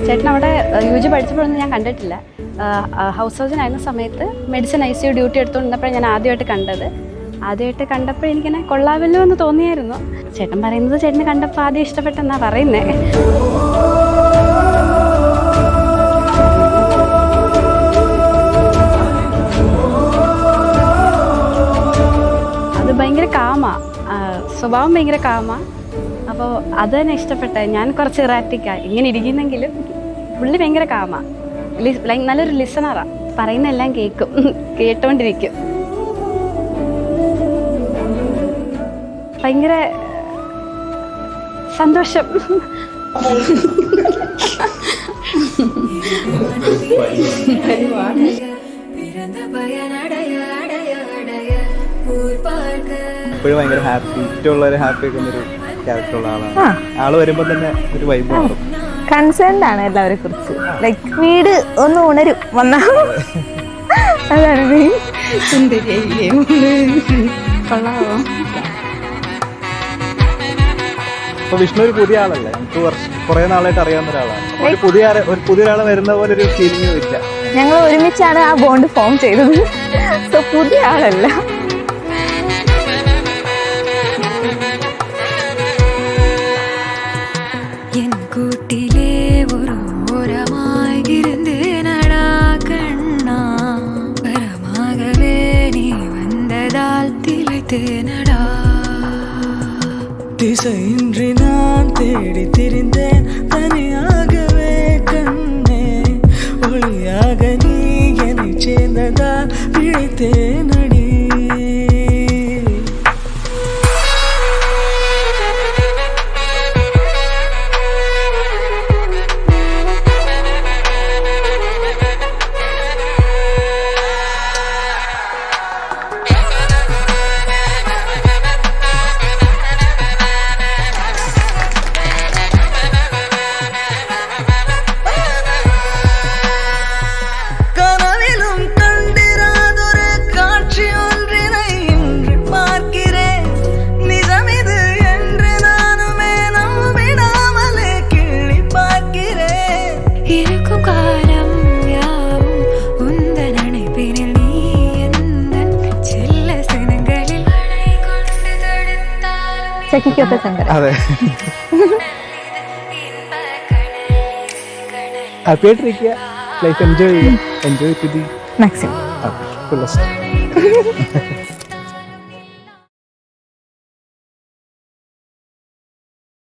ചേട്ടൻ അവിടെ UG പഠിച്ചപ്പോഴൊന്നും ഞാൻ കണ്ടിട്ടില്ല. ഹൗസ് സർജനായിരുന്ന സമയത്ത് മെഡിസിൻ ICU ഡ്യൂട്ടി എടുത്തുകൊണ്ടിരുന്നപ്പോഴാണ് ഞാൻ ആദ്യമായിട്ട് കണ്ടപ്പോൾ എനിക്കിങ്ങനെ കൊള്ളാമല്ലോ എന്ന് തോന്നിയായിരുന്നു. ചേട്ടൻ പറയുന്നത് ചേട്ടന് കണ്ടപ്പോൾ ആദ്യം ഇഷ്ടപ്പെട്ടെന്നാ പറയുന്നത്. അത് ഭയങ്കര കാമാ, സ്വഭാവം ഭയങ്കര കാമാ. അപ്പോൾ അത് തന്നെ ഇഷ്ടപ്പെട്ടെ. ഞാൻ കുറച്ച് ഇറാറ്റിക്കാണ്, ഇങ്ങനെ ഇരിക്കുന്നെങ്കിലും പുള്ളി ഭയങ്കര കാമാ, നല്ലൊരു ലിസണറാ, പറയുന്നെല്ലാം കേട്ടോണ്ടിരിക്കും. ഭയങ്കര സന്തോഷം. ഇപ്പോഴും ഭയങ്കര ഹാപ്പി, ഇഷ്ടമുള്ളവരെ ഹാപ്പി ആക്കുന്നൊരു ക്യാരക്ടറുള്ള ആളാണ്. ആള് വരുമ്പോ തന്നെ ഒരു വൈബ് മാറും. കൺസേൺഡ് ആണ് എല്ലാവരെ കുറിച്ച്. ലൈക്ക് വീട് ഒന്ന് ഉണരും വന്നാ, അതാണ് മെയിൻ. കൊള്ളാമോ? ഇപ്പൊ വിഷ്ണു ഒരു പുതിയ ആളല്ലേ, നമുക്ക് കുറെ നാളായിട്ട് അറിയാവുന്ന ഒരാളാണ്. ഒരു പുതിയ ഒരാളെ വരുന്ന പോലെ ഒരു ഫീലിംഗ് ഇല്ല. ഞങ്ങൾ ഒരുമിച്ചാണ് ആ ബോണ്ട് ഫോം ചെയ്തത്. സോ പുതിയ ആളല്ല. திசையின்றி நான் தேடி திரிந்தேன் தனியாகவே கண்ணே, ஒளியாக நீ என்னை சேர்ந்ததால் பிழைத்தேன் அடி. അതെ, ഹാപ്പി ആയിട്ടിരിക്കുക, ലൈഫ് എൻജോയ് ചെയ്യുക, enjoy to the maximum. Fullest.